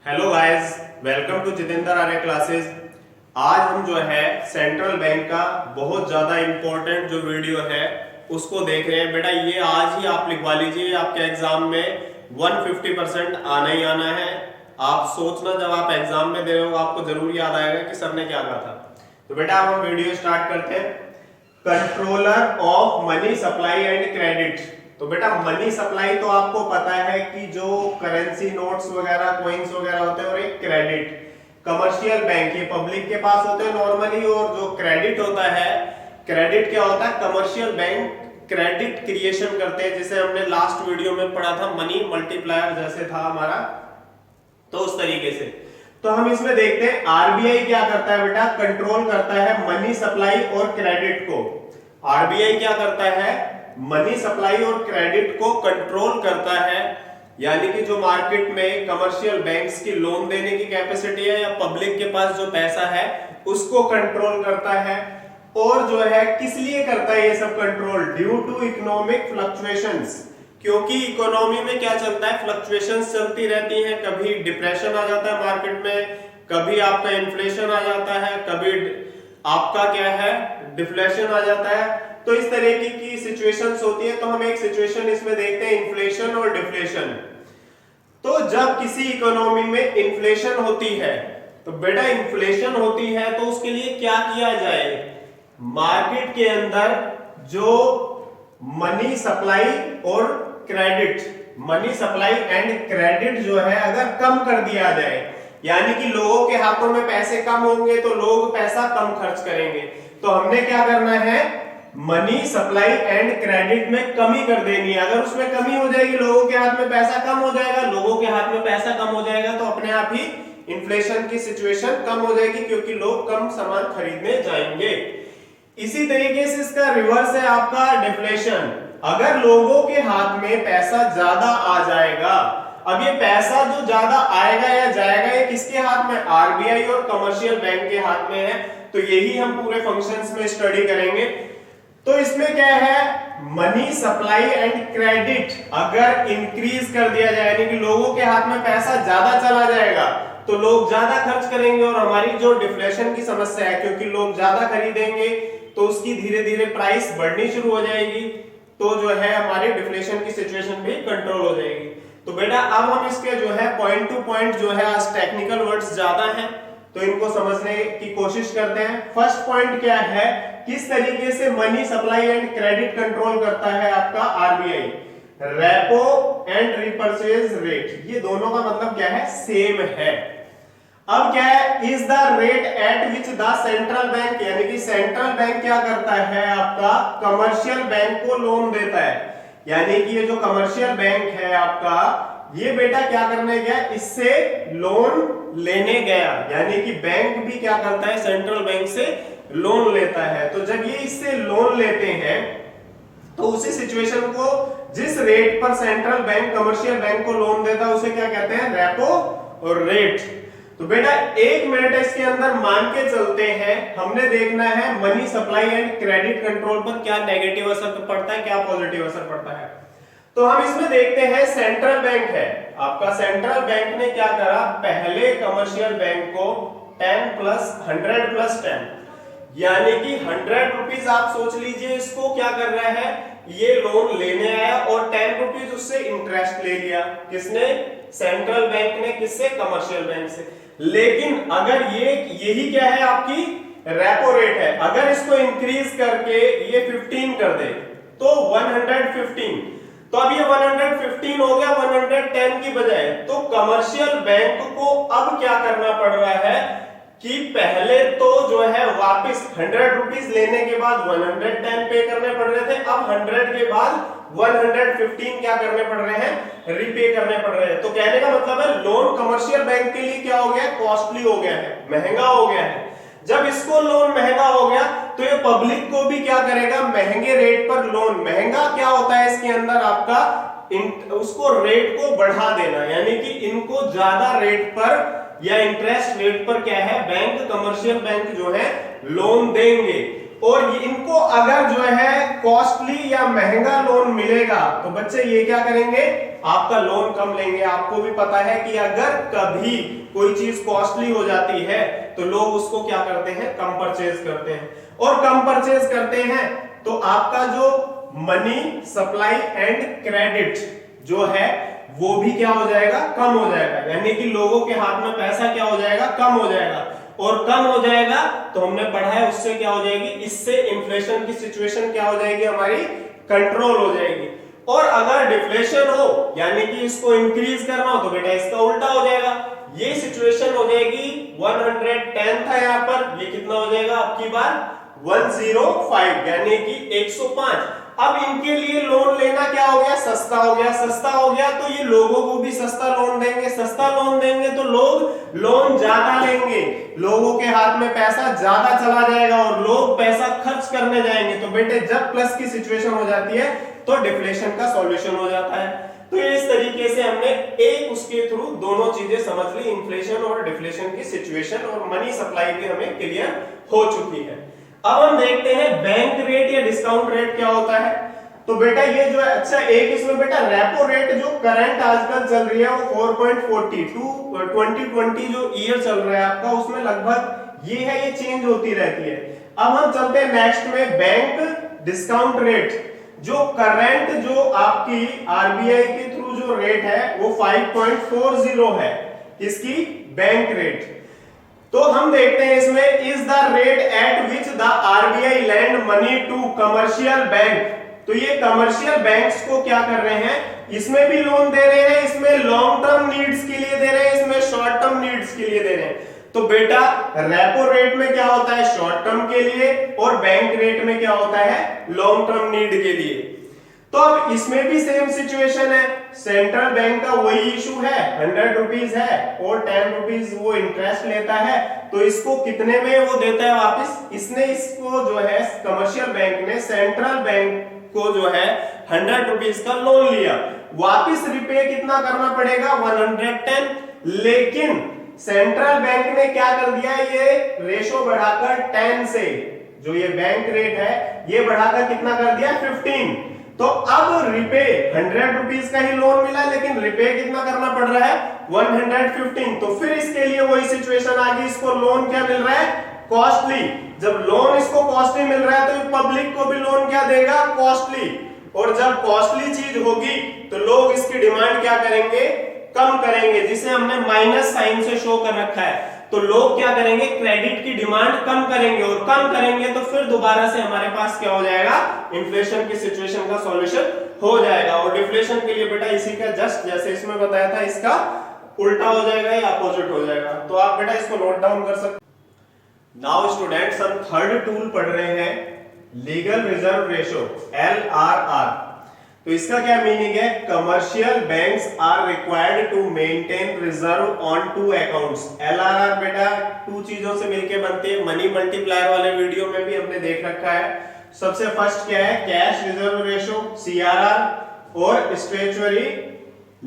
Hello guys, welcome to Jitendra Arya classes. आज हम जो है सेंट्रल बैंक का बहुत ज्यादा इंपॉर्टेंट जो वीडियो है उसको देख रहे हैं। बेटा ये आज ही आप लिखवा लीजिए, आपके एग्जाम में 150% आना ही आना है। आप सोचना, जब आप एग्जाम में दे रहे हो आपको जरूर याद आएगा कि सर ने क्या कहा था। तो बेटा अब हम वीडियो स्टार्ट करते हैं। Controller of money supply and credit. तो बेटा मनी सप्लाई तो आपको पता है कि जो करेंसी नोट्स वगैरह कॉइन्स वगैरह होते हैं, और एक क्रेडिट कमर्शियल बैंक ये पब्लिक के पास होते हैं नॉर्मली, और जो क्रेडिट होता है, क्रेडिट क्या होता है, कमर्शियल बैंक क्रेडिट क्रिएशन करते हैं, जिसे हमने लास्ट वीडियो में पढ़ा था, मनी मल्टीप्लायर जैसे था हमारा, तो उस तरीके से। तो हम इसमें देखते हैं आरबीआई क्या करता है बेटा, कंट्रोल करता है मनी सप्लाई और क्रेडिट को। आरबीआई क्या करता है, मनी सप्लाई और क्रेडिट को कंट्रोल करता है, यानी कि जो मार्केट में कमर्शियल बैंक्स की लोन देने की कैपेसिटी है या पब्लिक के पास जो पैसा है उसको कंट्रोल करता है। और जो है किस लिए करता है ये सब control, due to economic fluctuations, क्योंकि इकोनॉमी में क्या चलता है, फ्लक्चुएशंस चलती रहती हैं। कभी डिप्रेशन आ जाता है मार्केट में, कभी आपका इन्फ्लेशन आ जाता है, कभी आपका क्या है डिफ्लेशन आ जाता है। तो इस तरह की सिचुएशंस होती है। तो हम एक सिचुएशन इसमें देखते हैं, इन्फ्लेशन और डिफ्लेशन। तो जब किसी इकोनॉमी में इन्फ्लेशन होती है, तो बेटा इन्फ्लेशन होती है तो उसके लिए क्या किया जाए, मार्केट के अंदर जो मनी सप्लाई और credit, money supply and credit जो है अगर कम कर दिया जाए, यानी कि लोगों के हाथों में पैसे कम होंगे तो लोग पैसा कम खर्च करेंगे। तो हमने क्या करना है, मनी सप्लाई एंड क्रेडिट में कमी कर देनी है। अगर उसमें कमी हो जाएगी, लोगों के हाथ में पैसा कम हो जाएगा, लोगों के हाथ में पैसा कम हो जाएगा तो अपने आप ही इन्फ्लेशन की सिचुएशन कम हो जाएगी, क्योंकि लोग कम सामान खरीदने जाएंगे। इसी तरीके से इसका रिवर्स है आपका डिफ्लेशन। अगर लोगों के हाथ में पैसा ज्यादा आ जाएगा, अब ये पैसा जो ज्यादा आएगा या जाएगा ये किसके हाथ में, आरबीआई और कमर्शियल बैंक के हाथ में है। तो यही हम पूरे फंक्शंस में स्टडी करेंगे। तो इसमें क्या है, मनी सप्लाई एंड क्रेडिट अगर इंक्रीज कर दिया जाए, यानी कि लोगों के हाथ में पैसा ज्यादा चला जाएगा तो लोग ज्यादा खर्च करेंगे, और हमारी जो डिफ्लेशन की समस्या है, क्योंकि लोग ज्यादा खरीदेंगे तो उसकी धीरे धीरे प्राइस बढ़नी शुरू हो जाएगी, तो जो है हमारी डिफ्लेशन की सिचुएशन भी कंट्रोल हो जाएगी। तो बेटा अब हम इसके जो है पॉइंट टू पॉइंट जो है, आज टेक्निकल वर्ड्स ज्यादा हैं तो इनको समझने की कोशिश करते हैं। फर्स्ट पॉइंट क्या है, किस तरीके से money supply and credit control करता है आपका RBI, repo and repurchase rate, ये दोनों का मतलब क्या है, सेम है। अब क्या है, is the rate at which the central bank, यानी कि सेंट्रल बैंक क्या करता है आपका, कमर्शियल बैंक को लोन देता है। यानी कि ये जो कमर्शियल बैंक है आपका, ये बेटा क्या करने गया, इससे लोन लेने गया, यानी कि बैंक भी क्या करता है, सेंट्रल बैंक से लोन लेता है। तो जब ये इससे लोन लेते हैं तो उसी सिचुएशन को, जिस रेट पर सेंट्रल बैंक कमर्शियल बैंक को लोन देता है उसे क्या कहते हैं, रेपो और रेट। तो बेटा एक मिनट इसके अंदर मान के चलते हैं, हमने देखना है money supply and credit control पर क्या नेगेटिव असर पड़ता है, क्या पॉजिटिव असर पड़ता है। तो हम इसमें देखते हैं, सेंट्रल बैंक है आपका, सेंट्रल बैंक ने क्या करा, पहले कमर्शियल बैंक को 10 प्लस 100 प्लस 10, यानी कि 100 रुपीज आप सोच लीजिए, इसको क्या कर रहा है, ये लोन लेने आया और 10 रुपीज उससे इंटरेस्ट ले लिया। किसने, सेंट्रल बैंक ने, किससे, कमर्शियल बैंक से। लेकिन अगर यही क्या है आपकी रेपो रेट है, अगर इसको इंक्रीज करके ये 15 कर दे तो 115, तो अब ये 115 हो गया 110 की बजाय। तो कमर्शियल बैंक को अब क्या करना पड़ रहा है कि पहले तो जो है वापस 100 रुपीज लेने के बाद 110 पे करने पड़ रहे थे, अब 100 के बाद 115 क्या करने पड़ रहे हैं, रीपे करने पड़ रहे हैं। तो कहने का मतलब है लोन कमर्शियल बैंक के लिए क्या हो गया, कॉस्टली हो गया है, महंगा हो गया है। जब इसको लोन महंगा हो गया तो ये पब्लिक को भी क्या करेगा, महंगे रेट पर लोन, महंगा क्या होता है इसके अंदर आपका, उसको रेट को बढ़ा देना, यानी कि इनको ज्यादा रेट पर या इंटरेस्ट रेट पर क्या है, बैंक कमर्शियल बैंक जो है लोन देंगे। और इनको अगर जो है कॉस्टली या महंगा लोन मिलेगा तो बच्चे ये क्या करेंगे, आपका लोन कम लेंगे। आपको भी पता है कि अगर कभी कोई चीज कॉस्टली हो जाती है तो लोग उसको क्या करते हैं, कम परचेज करते हैं, और कम परचेज करते हैं तो आपका जो मनी सप्लाई एंड क्रेडिट जो है वो भी क्या हो जाएगा, कम हो जाएगा। यानी कि लोगों के हाथ में पैसा क्या हो जाएगा, कम हो जाएगा, और कम हो जाएगा तो हमने पढ़ा है उससे क्या हो जाएगी, इससे इन्फ्लेशन की सिचुएशन क्या हो जाएगी, हमारी कंट्रोल हो जाएगी। और अगर डिफ्लेशन हो यानी कि इसको इंक्रीज करना हो तो बेटा इसका उल्टा हो जाएगा, ये सिचुएशन हो जाएगी 110 था यहाँ पर, ये कितना हो जाएगा आपकी बार 105 यानी कि 105। अब इनके लिए लोन लेना क्या हो गया, सस्ता हो गया। सस्ता हो गया तो ये लोगों को भी सस्ता लोन देंगे, सस्ता लोन देंगे तो लोग लोन ज्यादा लेंगे, लोगों के हाथ में पैसा ज्यादा चला जाएगा और लोग पैसा खर्च करने जाएंगे। तो बेटे जब प्लस की सिचुएशन हो जाती है तो डिफ्लेशन का सॉल्यूशन हो जाता है। तो इस तरीके से हमने एक उसके थ्रू दोनों चीजें समझ ली, इन्फ्लेशन और डिफ्लेशन की सिचुएशन, और मनी सप्लाई भी हमें क्लियर हो चुकी है। अब हम देखते हैं बैंक रेट या डिस्काउंट रेट क्या होता है। तो बेटा ये जो है, अच्छा एक इसमें बेटा रेपो रेट जो करंट आजकल चल रही है वो 4.42 2020 जो ईयर चल रहा है आपका, उसमें लगभग ये है, ये चेंज होती रहती है। अब हम चलते हैं नेक्स्ट में, बैंक डिस्काउंट रेट। जो करंट जो आपकी आरबीआई के थ्रू जो रेट है वो 5.40 है, इसकी बैंक रेट। तो हम देखते हैं इसमें, is the rate at which the RBI land money to commercial bank. तो ये कमर्शियल बैंक्स को क्या कर रहे हैं, इसमें भी लोन दे रहे हैं, इसमें लॉन्ग टर्म नीड्स के लिए दे रहे हैं, इसमें शॉर्ट टर्म नीड्स के लिए दे रहे हैं। तो बेटा रेपो रेट में क्या होता है, शॉर्ट टर्म के लिए, और बैंक रेट में क्या होता है, लॉन्ग टर्म नीड के लिए। तो अब इसमें भी सेम सिचुएशन है, सेंट्रल बैंक का वही इशू है, 100 रुपीज है और 10 रुपीज वो इंटरेस्ट लेता है। तो इसको कितने में वो देता है वापस, इसने इसको जो है कमर्शियल बैंक ने सेंट्रल बैंक को जो है 100 रुपीज का लोन लिया, वापस रिपे कितना करना पड़ेगा, 110। लेकिन सेंट्रल बैंक ने क्या कर दिया, ये रेशो बढ़ाकर 10 से, जो ये बैंक रेट है ये बढ़ाकर कितना कर दिया, 15। तो अब रिपे 100 रुपीज का ही लोन मिला, लेकिन रिपे कितना करना पड़ रहा है, 115। तो फिर इसके लिए वही सिचुएशन आ गई, इसको लोन क्या मिल रहा है, कॉस्टली। जब लोन इसको कॉस्टली मिल रहा है तो पब्लिक को भी लोन क्या देगा, कॉस्टली। और जब कॉस्टली चीज होगी तो लोग इसकी डिमांड क्या करेंगे, कम करेंगे, जिसे हमने माइनस साइन से शो कर रखा है। तो लोग क्या करेंगे, क्रेडिट की डिमांड कम करेंगे, और कम करेंगे तो फिर दोबारा से हमारे पास क्या हो जाएगा, इन्फ्लेशन की सिचुएशन का सॉल्यूशन हो जाएगा। और डिफ्लेशन के लिए बेटा इसी का जस्ट जैसे इसमें बताया था, इसका उल्टा हो जाएगा या अपोजिट हो जाएगा। तो आप बेटा इसको नोट डाउन कर सकते। नाउ स्टूडेंट्स हम थर्ड टूल पढ़ रहे हैं, लीगल रिजर्व रेशो, LRR। तो इसका क्या मीनिंग है, commercial banks are required to maintain reserve on 2 accounts. LRR बेटा 2 चीजों से मिलके बनती है, मनी मल्टीप्लायर वाले वीडियो में भी हमने देख रखा है। सबसे फर्स्ट क्या है, कैश रिजर्व रेशो CRR, और स्टैट्यूटरी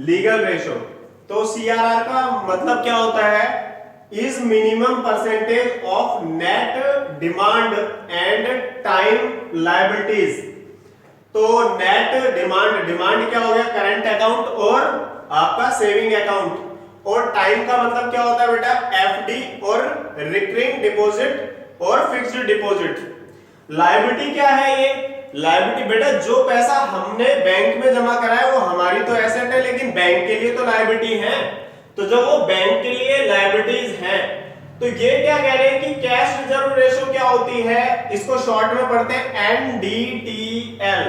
लीगल रेशो। तो CRR का मतलब क्या होता है, is minimum percentage of net demand and time liabilities. तो नेट डिमांड, डिमांड क्या हो गया, करंट अकाउंट और आपका सेविंग अकाउंट, और टाइम का मतलब क्या होता है बेटा, FD और रिकरिंग डिपॉजिट और फिक्स्ड डिपॉजिट। लायबिलिटी क्या है, ये लायबिलिटी बेटा जो पैसा हमने बैंक में जमा करा है वो हमारी तो एसेट है, लेकिन बैंक के लिए तो लायबिलिटी है। तो जब वो बैंक के लिए लायबिलिटीज हैं, तो ये क्या कह रहे हैं कि कैश रिजर्व रेशो क्या होती है, इसको शॉर्ट में पढ़ते हैं NDTL।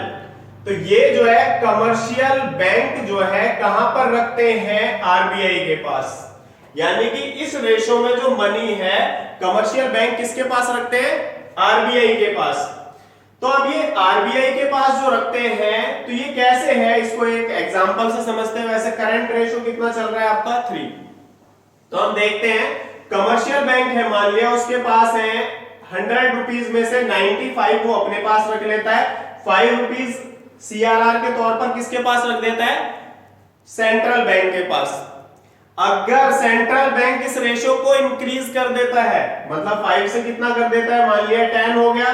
तो ये जो है कमर्शियल बैंक जो है कहां पर रखते हैं, RBI के पास। यानी कि इस रेशो में जो मनी है कमर्शियल बैंक किसके पास रखते हैं, RBI के पास। तो अब ये RBI के पास जो रखते हैं तो ये कैसे है, इसको एक एग्जांपल से समझते हैं। वैसे करंट रेशो कितना चल रहा है आपका 3। तो हम देखते हैं कमर्शियल बैंक है, मान लिया उसके पास है 100 रुपीज में से 95 वो अपने पास रख लेता है, 5 रुपीज CRR के तौर पर किसके पास रख देता है, सेंट्रल बैंक के पास। अगर सेंट्रल बैंक इस रेशो को इंक्रीज कर देता है, मतलब 5 से कितना कर देता है, मान लिया 10 हो गया,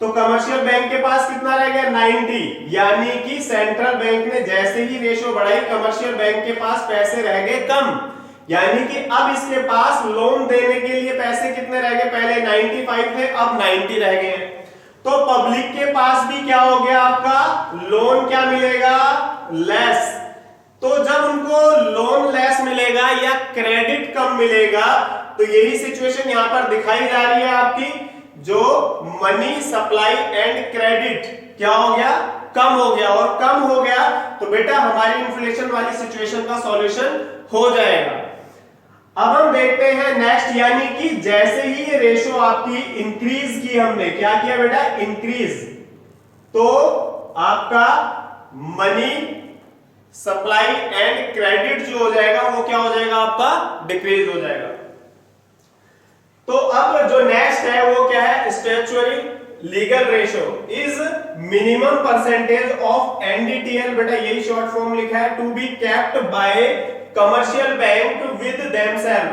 तो कमर्शियल बैंक के पास कितना रह गया 90, यानी कि सेंट्रल बैंक ने जैसे ही रेशो बढ़ाई कमर्शियल बैंक के पास पैसे रह गए कम, यानी कि अब इसके पास लोन देने के लिए पैसे कितने रह गए, पहले 95 थे अब 90 रह गए हैं। तो पब्लिक के पास भी क्या हो गया, आपका लोन क्या मिलेगा, लेस। तो जब उनको लोन लेस मिलेगा या क्रेडिट कम मिलेगा, तो यही सिचुएशन यहां पर दिखाई जा रही है आपकी, जो मनी सप्लाई एंड क्रेडिट क्या हो गया, कम हो गया। और कम हो गया तो बेटा हमारी इन्फ्लेशन वाली सिचुएशन का सॉल्यूशन हो जाएगा। अब हम देखते हैं नेक्स्ट, यानी कि जैसे ही ये रेशो आपकी इंक्रीज की, हमने क्या किया बेटा, इंक्रीज, तो आपका मनी सप्लाई एंड क्रेडिट जो हो जाएगा वो क्या हो जाएगा, आपका डिक्रीज हो जाएगा। तो अब जो नेक्स्ट है वो क्या है, statutory legal ratio is minimum percentage of NDTL, बेटा यही शॉर्ट फॉर्म लिखा है, to be kept by commercial bank with themselves,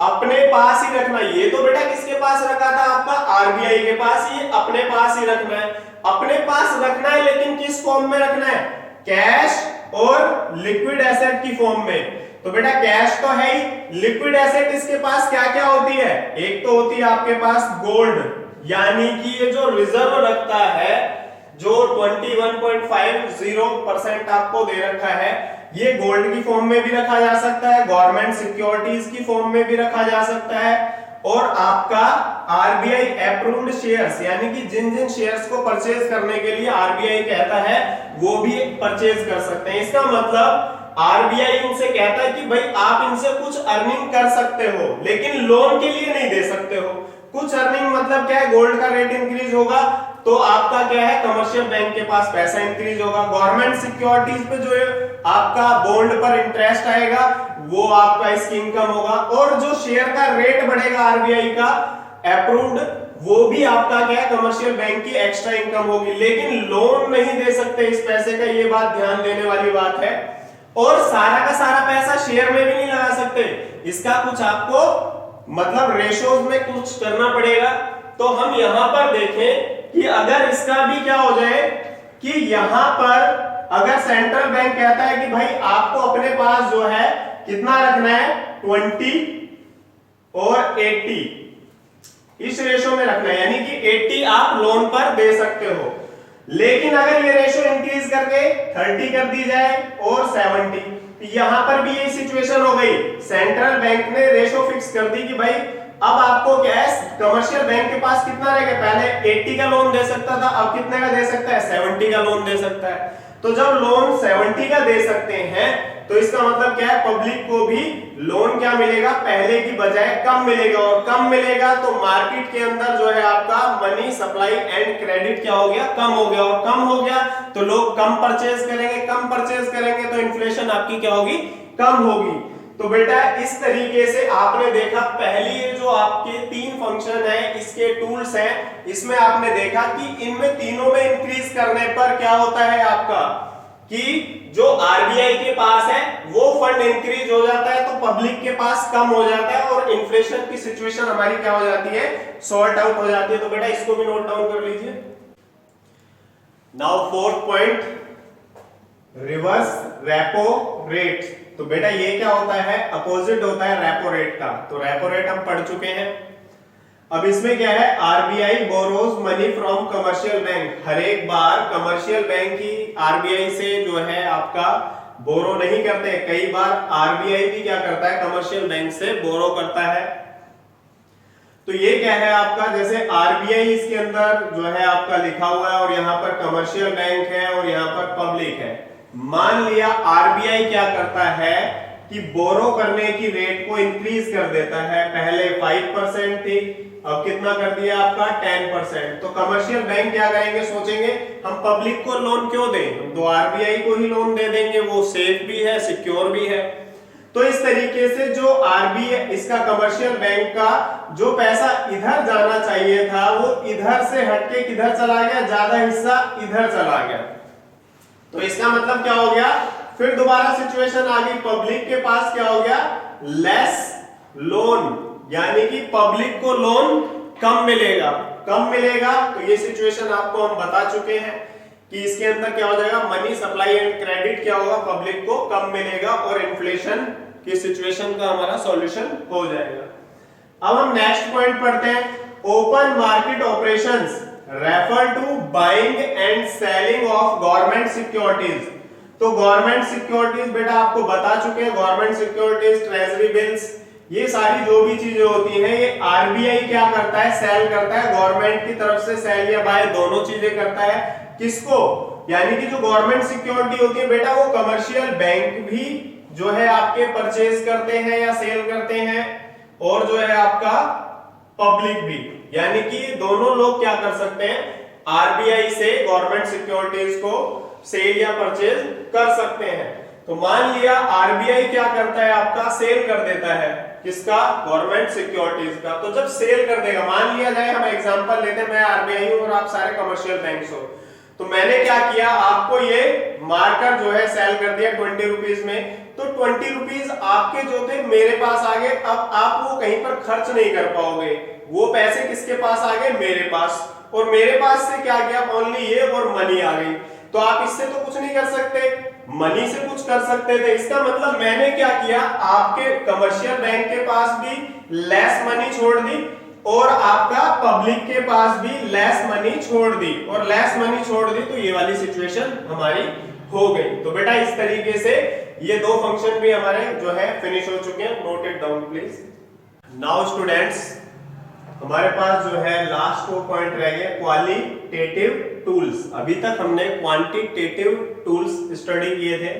अपने पास ही रखना। ये तो बेटा किसके पास रखा था, आपका आरबीआई के पास, ये अपने पास ही रखना है, अपने पास रखना है, लेकिन किस फॉर्म में रखना है, कैश और लिक्विड एसेट की फॉर्म में। तो बेटा कैश तो है ही, लिक्विड एसेट इसके पास क्या क्या होती है, एक तो होती है आपके पास गोल्ड, यानी कि ये जो रिजर्व रखता है, जो 21.50% आपको दे रखा है, ये गोल्ड की फॉर्म में भी रखा जा सकता है, गवर्नमेंट सिक्योरिटीज की फॉर्म में भी रखा जा सकता है, और आपका आरबीआई अप्रूव्ड शेयर्स, यानी कि जिन जिन शेयर्स को परचेज करने के लिए आरबीआई कहता है वो भी परचेज कर सकते हैं। इसका मतलब आरबीआई इनसे कहता है कि भाई आप इनसे कुछ अर्निंग कर सकते हो, लेकिन लोन के लिए नहीं दे सकते हो। कुछ अर्निंग मतलब क्या है, गोल्ड का रेट इंक्रीज होगा तो आपका क्या है, कमर्शियल बैंक के पास पैसा इंक्रीज होगा, गवर्नमेंट सिक्योरिटीज पे जो है आपका बॉन्ड पर इंटरेस्ट आएगा वो आपका इसकी इनकम होगा, और जो शेयर का रेट बढ़ेगा आरबीआई का अप्रूव्ड, वो भी आपका क्या है, कमर्शियल बैंक की एक्स्ट्रा इनकम होगी। लेकिन लोन नहीं दे सकते इस पैसे का, ये बात ध्यान देने वाली बात है। और सारा का सारा पैसा शेयर में भी नहीं लगा सकते, इसका कुछ आपको मतलब रेशोज में कुछ करना पड़ेगा। तो हम यहां पर देखें कि अगर इसका भी क्या हो जाए कि यहां पर अगर सेंट्रल बैंक कहता है कि भाई आपको अपने पास जो है कितना रखना है, 20 और 80 इस रेशो में रखना है, यानी कि 80 आप लोन पर दे सकते हो। लेकिन अगर ये रेशो इंक्रीज करके 30 कर दी जाए और 70, यहां पर भी यही सिचुएशन हो गई, सेंट्रल बैंक ने रेशो फिक्स कर दी कि भाई अब आपको क्या है, कमर्शियल बैंक के पास कितना रहेगा, पहले 80 का लोन दे सकता था, अब कितने का दे सकता है, 70 का लोन दे सकता है। तो जब लोन 70 का दे सकते हैं तो इसका मतलब क्या है, पब्लिक को भी लोन क्या मिलेगा, पहले की बजाय कम मिलेगा, और कम मिलेगा तो मार्केट के अंदर जो है आपका मनी सप्लाई एंड क्रेडिट क्या हो गया, कम हो गया, और कम हो गया तो लोग कम परचेज करेंगे, कम परचेज करेंगे तो इन्फ्लेशन आपकी क्या होगी, कम होगी। तो बेटा इस तरीके से आपने देखा, पहली जो आपके 3 फंक्शन है, इसके टूल्स हैं, इसमें आपने देखा कि इनमें तीनों में इंक्रीज करने पर क्या होता है आपका, कि जो आरबीआई के पास है वो फंड इंक्रीज हो जाता है तो पब्लिक के पास कम हो जाता है, और इन्फ्लेशन की सिचुएशन हमारी क्या हो जाती है, सॉर्ट आउट हो जाती है। तो बेटा इसको भी नोट डाउन कर लीजिए। Now 4th point, reverse repo rate. तो बेटा ये क्या होता है, अपोजिट होता है रेपो रेट का। तो रेपो रेट हम पढ़ चुके हैं। अब इसमें क्या है, RBI borrows money from commercial bank, हर एक बार कमर्शियल बैंक ही आरबीआई से जो है आपका बोरो नहीं करते, कई बार आरबीआई भी क्या करता है, कमर्शियल बैंक से बोरो करता है। तो ये क्या है आपका, जैसे आरबीआई इसके अंदर जो है आपका लिखा हुआ है, और यहाँ पर कमर्शियल बैंक है और यहाँ पर पब्लिक है। मान लिया आरबीआई क्या करता है कि बोरो करने की रेट को इंक्रीज कर देता है, पहले 5% थी, अब कितना कर दिया आपका 10%। तो कमर्शियल बैंक क्या करेंगे, सोचेंगे हम पब्लिक को लोन क्यों दें, हम तो आरबीआई को ही लोन दे देंगे, वो सेफ भी है, सिक्योर भी है। तो इस तरीके से जो आरबीआई, इसका कमर्शियल बैंक का जो पैसा इधर जाना चाहिए था वो इधर से हटके किधर चला गया, ज्यादा हिस्सा इधर चला गया। तो इसका मतलब क्या हो गया, फिर दोबारा सिचुएशन आ गई, पब्लिक के पास क्या हो गया, लेस लोन, यानी कि पब्लिक को लोन कम मिलेगा। कम मिलेगा, तो ये सिचुएशन आपको हम बता चुके हैं कि इसके अंदर क्या हो जाएगा, मनी सप्लाई एंड क्रेडिट क्या होगा, पब्लिक को कम मिलेगा और इन्फ्लेशन की सिचुएशन का हमारा सॉल्यूशन हो जाएगा। अब हम नेक्स्ट पॉइंट पढ़ते हैं, open market operations refer to buying and selling of government securities. तो गवर्नमेंट सिक्योरिटीज बेटा आपको बता चुके हैं, गवर्नमेंट सिक्योरिटीज, ट्रेजरी बिल्स, ये सारी जो भी चीजें होती हैं ये आरबीआई क्या करता है, सेल करता है, गवर्नमेंट की तरफ से सेल या बाय दोनों चीजें करता है। किसको, यानी कि जो गवर्नमेंट सिक्योरिटी होती है बेटा वो कमर्शियल बैंक भी जो है आपके परचेज करते हैं या सेल करते हैं, और जो है आपका पब्लिक भी, यानी कि दोनों लोग क्या कर सकते हैं, आरबीआई से गवर्नमेंट सिक्योरिटीज को सेल या परचेज कर सकते हैं। तो मान लिया आरबीआई क्या करता है, आपका सेल कर देता है, किसका, गवर्नमेंट सिक्योरिटीज का। तो जब सेल कर देगा, मान लिया जाए हम एग्जांपल लेते हैं, मैं आरबीआई हूं और आप सारे कमर्शियल बैंक्स हो, तो मैंने क्या किया, आपको ये मार्कर जो है सेल कर दिया 20 रुपीज में, तो 20 रुपीज आपके जो थे मेरे पास आ गए। अब आप वो कहीं पर खर्च नहीं कर पाओगे, वो पैसे किसके पास आ गए, मेरे पास, और मेरे पास से क्या गया, ओनली ये और मनी आ गई। तो आप इससे तो कुछ नहीं कर सकते, मनी से कुछ कर सकते थे। इसका मतलब मैंने क्या किया, आपके कमर्शियल बैंक के पास भी लेस मनी छोड़ दी और आपका पब्लिक के पास भी लेस मनी छोड़ दी, और लेस मनी छोड़ दी तो ये वाली सिचुएशन हमारी हो गई। तो बेटा इस तरीके से ये दो फंक्शन भी हमारे जो है फिनिश हो चुके हैं, note it down please. Now students हमारे पास जो है लास्ट वो पॉइंट रह गया, क्वालिटेटिव टूल्स। अभी तक हमने क्वांटिटेटिव टूल्स स्टडी किए थे,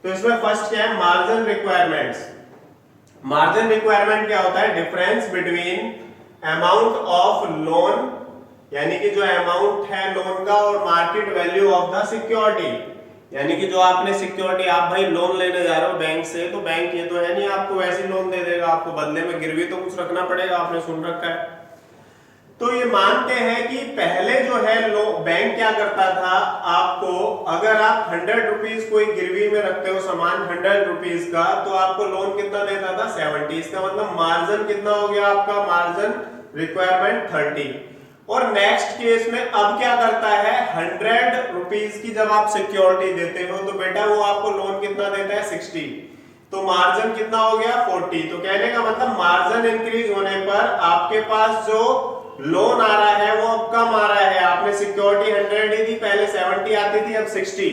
तो इसमें फर्स्ट क्या है, मार्जिन रिक्वायरमेंट्स। मार्जिन रिक्वायरमेंट क्या होता है, difference between amount of loan, यानी कि जो अमाउंट है लोन का, और market value of the security, यानी कि जो आपने सिक्योरिटी, आप भाई लोन लेने जा रहे हो बैंक से, तो बैंक ये तो है नहीं आपको वैसे लोन दे देगा, आपको बदले में गिरवी तो कुछ रखना पड़ेगा, आपने सुन रखा है। तो ये मानते हैं कि पहले जो है बैंक क्या करता था, आपको अगर आप 100 रुपीज कोई गिरवी में रखते हो सामान 100 रुपीज का, तो आपको लोन कितना देता था, 70। इसका मतलब मार्जिन कितना हो गया आपका, मार्जिन रिक्वायरमेंट 30। और नेक्स्ट केस में अब क्या करता है, 100 रुपीज की जब आप सिक्योरिटी देते हो तो बेटा वो आपको लोन कितना देता है, 60। तो मार्जिन कितना हो गया, 40। तो कहने का मतलब मार्जिन इंक्रीज होने पर आपके पास जो लोन आ रहा है वो अब कम आ रहा है। आपने सिक्योरिटी 100 ही थी, पहले 70 आती थी, अब 60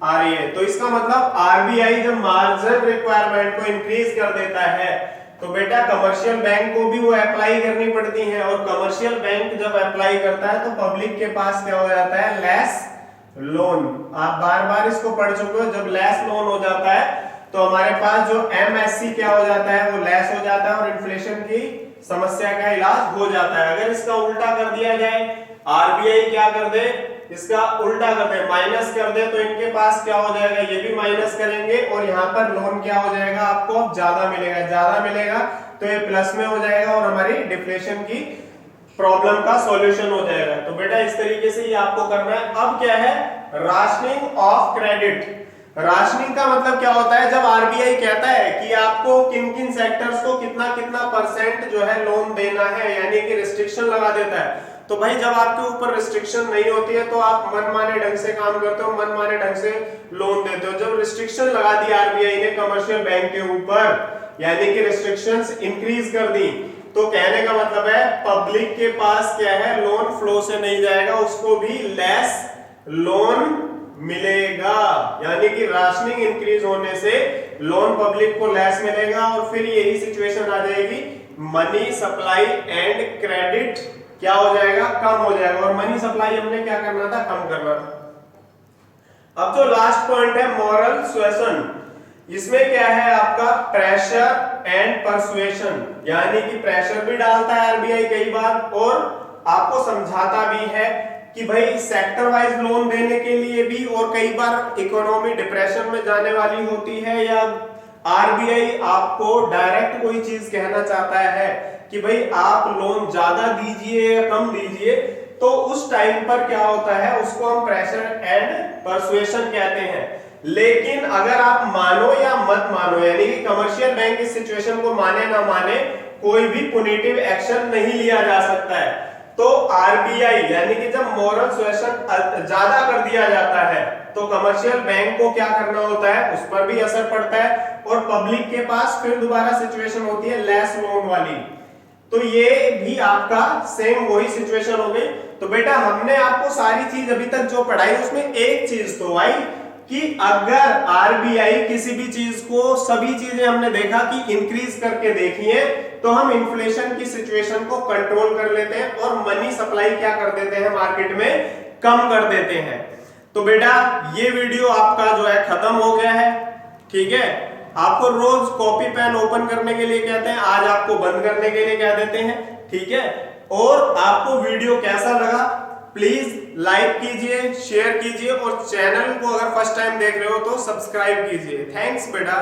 आ रही है। तो इसका मतलब आरबीआई जब मार्जिन रिक्वायरमेंट को इंक्रीज कर देता है तो बेटा कमर्शियल बैंक को भी वो अप्लाई करनी पड़ती है, और कमर्शियल बैंक जब अप्लाई करता है तो पब्लिक के पास क्या हो जाता है, लेस लोन। आप बार बार इसको पढ़ चुके हो, जब लेस लोन हो जाता है तो हमारे पास जो एमएससी क्या हो जाता है, वो लेस हो जाता है और इन्फ्लेशन की समस्या का इलाज हो जाता है। अगर इसका उल्टा कर दिया जाए, आरबीआई क्या कर दे, इसका उल्टा कर दे, माइनस कर दे, तो इनके पास क्या हो जाएगा, ये भी माइनस करेंगे और यहाँ पर लोन क्या हो जाएगा, आपको अब ज्यादा मिलेगा। ज्यादा मिलेगा तो ये प्लस में हो जाएगा और हमारी डिफ्लेशन की प्रॉब्लम का सॉल्यूशन हो जाएगा। तो बेटा इस तरीके से ये आपको करना है। अब क्या है, राशनिंग ऑफ क्रेडिट। राशनिंग का मतलब क्या होता है, जब आरबीआई कहता है कि आपको किन किन सेक्टर्स को कितना कितना % जो है लोन देना है, यानी कि रिस्ट्रिक्शन लगा देता है। तो भाई जब आपके ऊपर रिस्ट्रिक्शन नहीं होती है तो आप मनमाने ढंग से काम करते हो, मनमाने ढंग से लोन देते हो। जब रिस्ट्रिक्शन लगा दी आरबीआई ने कमर्शियल बैंक के ऊपर, यानी कि रिस्ट्रिक्शंस इंक्रीज कर दी, तो कहने का मतलब है पब्लिक के पास क्या है, लोन फ्लो से नहीं जाएगा, उसको भी लेस लोन मिलेगा। यानी कि राशनिंग इंक्रीज होने से लोन पब्लिक को लेस मिलेगा और फिर यही सिचुएशन आ जाएगी, मनी सप्लाई एंड क्रेडिट क्या हो जाएगा, कम हो जाएगा। और मनी सप्लाई हमने क्या करना था, कम करना था। अब जो लास्ट पॉइंट है मॉरल सुएशन, इसमें क्या है आपका प्रेशर एंड परसुएशन, यानी कि प्रेशर भी डालता है आरबीआई कई बार और आपको समझाता भी है कि भाई सेक्टर वाइज लोन देने के लिए भी, और कई बार इकोनॉमी डिप्रेशन में जाने वाली होती है या आरबीआई आपको डायरेक्ट कोई चीज कहना चाहता है कि भाई आप लोन ज्यादा दीजिए या कम दीजिए, तो उस टाइम पर क्या होता है, उसको हम प्रेशर एंड परसुएशन कहते हैं। लेकिन अगर आप मानो या मत मानो, यानी कि कमर्शियल बैंक इस सिचुएशन को माने ना माने, कोई भी पुनिटिव एक्शन नहीं लिया जा सकता है। तो आरबीआई यानी कि जब मॉरल सुएशन ज्यादा कर दिया जाता है तो कमर्शियल बैंक को क्या करना होता है, उस पर भी असर पड़ता है और पब्लिक के पास फिर दोबारा सिचुएशन होती है लेस लोन वाली। तो ये भी आपका सेम वही सिचुएशन हो गई। तो बेटा हमने आपको सारी चीज अभी तक जो पढ़ाई उसमें एक चीज तो आई कि अगर आरबीआई किसी भी चीज को, सभी चीजें हमने देखा कि इंक्रीज करके देखी है तो हम इन्फ्लेशन की सिचुएशन को कंट्रोल कर लेते हैं और मनी सप्लाई क्या कर देते हैं मार्केट में, कम कर देते हैं। तो बेटा ये वीडियो आपका जो है खत्म हो गया है, ठीक है। आपको रोज कॉपी पेन ओपन करने के लिए कहते हैं, आज आपको बंद करने के लिए कह देते हैं, ठीक है। और आपको वीडियो कैसा लगा प्लीज लाइक कीजिए, शेयर कीजिए और चैनल को अगर फर्स्ट टाइम देख रहे हो तो सब्सक्राइब कीजिए। थैंक्स बेटा।